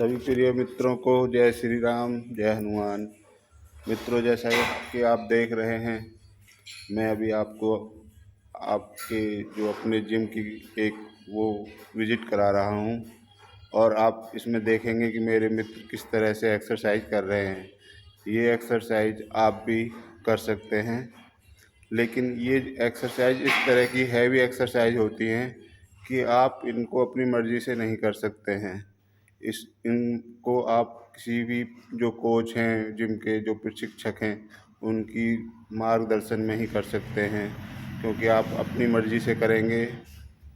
सभी प्रिय मित्रों को जय श्री राम, जय हनुमान। मित्रों, जैसा कि आप देख रहे हैं, मैं अभी आपको आपके जो अपने जिम की एक वो विज़िट करा रहा हूं और आप इसमें देखेंगे कि मेरे मित्र किस तरह से एक्सरसाइज कर रहे हैं। ये एक्सरसाइज आप भी कर सकते हैं, लेकिन ये एक्सरसाइज इस तरह की हैवी एक्सरसाइज होती हैं कि आप इनको अपनी मर्ज़ी से नहीं कर सकते हैं। इनको आप किसी भी जो कोच हैं, जिम के जो प्रशिक्षक हैं, उनकी मार्गदर्शन में ही कर सकते हैं, क्योंकि आप अपनी मर्ज़ी से करेंगे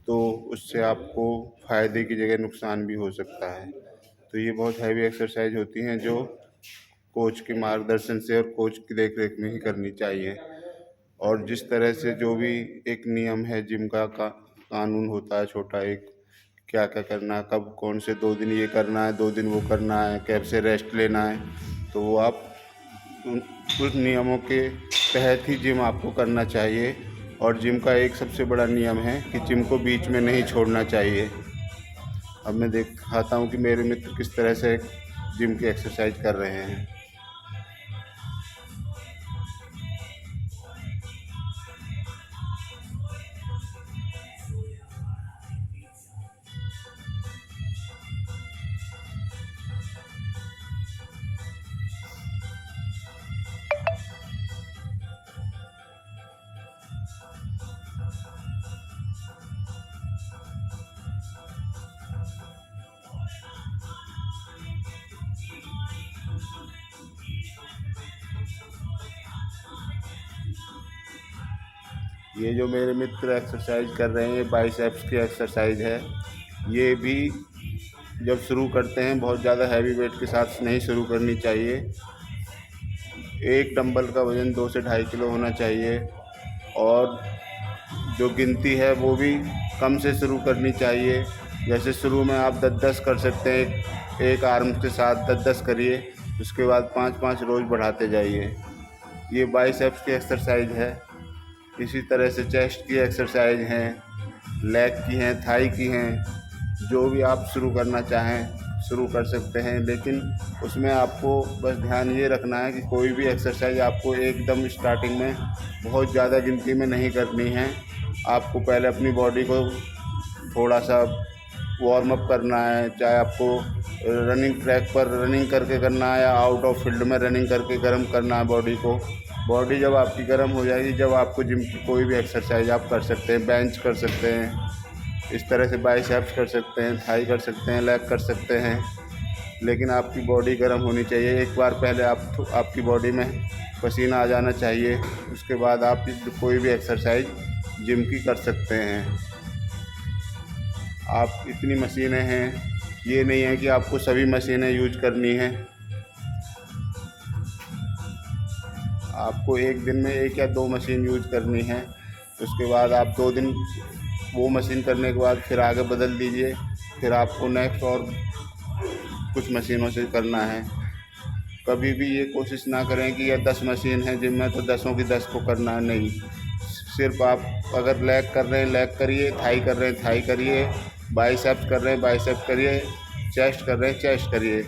तो उससे आपको फ़ायदे की जगह नुकसान भी हो सकता है। तो ये बहुत हैवी एक्सरसाइज होती हैं जो कोच के मार्गदर्शन से और कोच की देख रेख में ही करनी चाहिए। और जिस तरह से जो भी एक नियम है जिम का कानून होता है छोटा एक, क्या क्या करना है, कब कौन से 2 दिन ये करना है, 2 दिन वो करना है, कैब से रेस्ट लेना है, तो वो आप उस नियमों के तहत ही जिम आपको करना चाहिए। और जिम का एक सबसे बड़ा नियम है कि जिम को बीच में नहीं छोड़ना चाहिए। अब मैं दिखाता हूँ कि मेरे मित्र किस तरह से जिम की एक्सरसाइज कर रहे हैं। ये जो मेरे मित्र एक्सरसाइज कर रहे हैं, ये बाइसेप्स की एक्सरसाइज है। ये भी जब शुरू करते हैं बहुत ज़्यादा हैवी वेट के साथ नहीं शुरू करनी चाहिए। एक डंबल का वज़न 2 से 2.5 किलो होना चाहिए और जो गिनती है वो भी कम से शुरू करनी चाहिए। जैसे शुरू में आप 10-10 कर सकते हैं, एक आर्म के साथ 10-10 करिए, उसके बाद 5-5 रोज़ बढ़ाते जाइए। ये बाइसेप्स की एक्सरसाइज है। इसी तरह से चेस्ट की एक्सरसाइज हैं, लेग की हैं, थाई की हैं। जो भी आप शुरू करना चाहें शुरू कर सकते हैं, लेकिन उसमें आपको बस ध्यान ये रखना है कि कोई भी एक्सरसाइज आपको एकदम स्टार्टिंग में बहुत ज़्यादा गिनती में नहीं करनी है। आपको पहले अपनी बॉडी को थोड़ा सा वार्म अप करना है, चाहे आपको रनिंग ट्रैक पर रनिंग करके करना है या आउट ऑफ फील्ड में रनिंग करके गर्म करना है बॉडी को। बॉडी जब आपकी गर्म हो जाएगी, जब आपको जिम की कोई भी एक्सरसाइज आप कर सकते हैं, बेंच कर सकते हैं, इस तरह से बाइसेप्स कर सकते हैं, थाई कर सकते हैं, लेग कर सकते हैं, लेकिन आपकी बॉडी गर्म होनी चाहिए। एक बार पहले आपकी बॉडी में पसीना आ जाना चाहिए, उसके बाद आप कोई भी एक्सरसाइज जिम की कर सकते हैं। आप इतनी मशीनें हैं, ये नहीं है कि आपको सभी मशीनें यूज करनी हैं। आपको एक दिन में 1 या 2 मशीन यूज करनी है, उसके बाद आप 2 दिन वो मशीन करने के बाद फिर आगे बदल दीजिए, फिर आपको नेक्स्ट और कुछ मशीनों से करना है। कभी भी ये कोशिश ना करें कि ये 10 मशीन है जिम में तो 10 की 10 को करना है, नहीं। सिर्फ आप अगर लेग कर रहे हैं लेग करिए, थाई कर रहे हैं थाई करिए, बाइसेप्स कर रहे हैं बाइसेप्स करिए, चेस्ट कर रहे हैं चेस्ट करिए।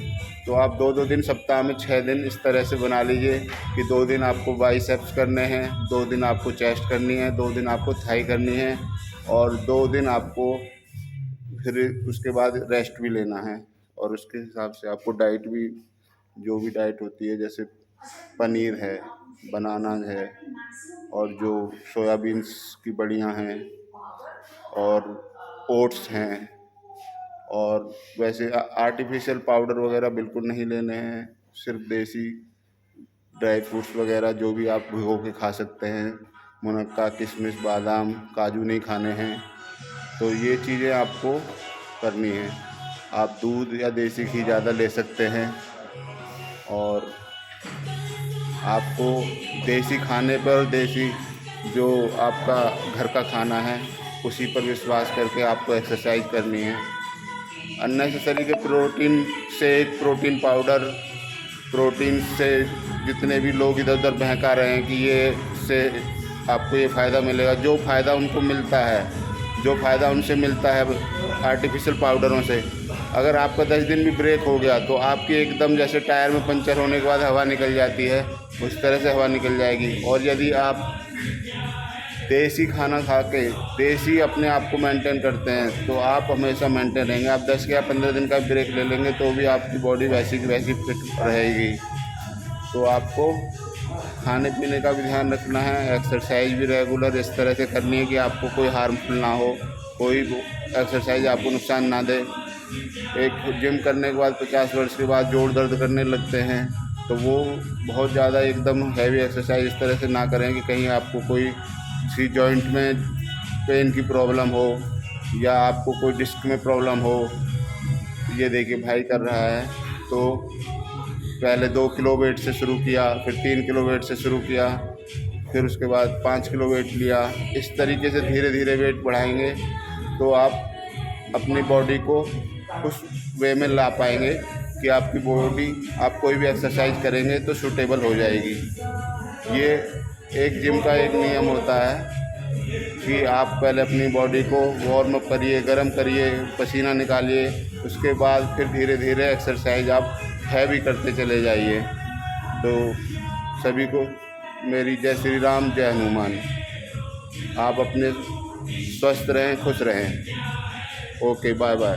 तो आप 2-2 दिन सप्ताह में 6 दिन इस तरह से बना लीजिए कि 2 दिन आपको बाइसेप्स करने हैं, 2 दिन आपको चेस्ट करनी है, 2 दिन आपको थाई करनी है और 2 दिन आपको फिर उसके बाद रेस्ट भी लेना है। और उसके हिसाब से आपको डाइट भी, जो भी डाइट होती है, जैसे पनीर है, बनाना है और जो सोयाबीन्स की बड़ियाँ हैं और ओट्स हैं, और वैसे आर्टिफिशियल पाउडर वगैरह बिल्कुल नहीं लेने हैं। सिर्फ देसी ड्राई फ्रूट्स वगैरह जो भी आप भिगो के खा सकते हैं, मुनक्का, किशमिश, बादाम, काजू नहीं खाने हैं। तो ये चीज़ें आपको करनी है। आप दूध या देसी घी ज़्यादा ले सकते हैं और आपको देसी खाने पर, देसी जो आपका घर का खाना है उसी पर विश्वास करके आपको एक्सरसाइज करनी है। अननेसेसरी के protein shake, protein powder, protein से जितने भी लोग इधर उधर बहका रहे हैं कि ये से आपको ये फ़ायदा मिलेगा, जो फ़ायदा उनको मिलता है, जो फ़ायदा उनसे मिलता है आर्टिफिशियल पाउडरों से, अगर आपका 10 दिन भी ब्रेक हो गया तो आपकी एकदम जैसे टायर में पंचर होने के बाद हवा निकल जाती है, उस तरह से हवा निकल जाएगी। और यदि आप देसी खाना खा के देसी अपने आप को मेंटेन करते हैं तो आप हमेशा मेंटेन रहेंगे। आप 10 या 15 दिन का ब्रेक ले लेंगे तो भी आपकी बॉडी वैसी की वैसी फिट रहेगी। तो आपको खाने पीने का भी ध्यान रखना है, एक्सरसाइज भी रेगुलर इस तरह से करनी है कि आपको कोई हार्मफुल ना हो, कोई एक्सरसाइज आपको नुकसान ना दे। एक जिम करने के बाद 50 वर्ष के बाद जोड़ दर्द करने लगते हैं, तो वो बहुत ज़्यादा एकदम हैवी एक्सरसाइज इस तरह से ना करें कि कहीं आपको कोई किसी जॉइंट में पेन की प्रॉब्लम हो या आपको कोई डिस्क में प्रॉब्लम हो। ये देखिए भाई कर रहा है, तो पहले 2 किलो वेट से शुरू किया, फिर 3 किलो वेट से शुरू किया, फिर उसके बाद 5 किलो वेट लिया। इस तरीके से धीरे धीरे वेट बढ़ाएंगे तो आप अपनी बॉडी को उस वे में ला पाएंगे कि आपकी बॉडी आप कोई भी एक्सरसाइज करेंगे तो सूटेबल हो जाएगी। ये एक जिम का एक नियम होता है कि आप पहले अपनी बॉडी को वार्म अप करिए, गर्म करिए, पसीना निकालिए, उसके बाद फिर धीरे धीरे एक्सरसाइज आप हैवी करते चले जाइए। तो सभी को मेरी जय श्री राम, जय हनुमान। आप अपने स्वस्थ रहें, खुश रहें। Okay, bye bye.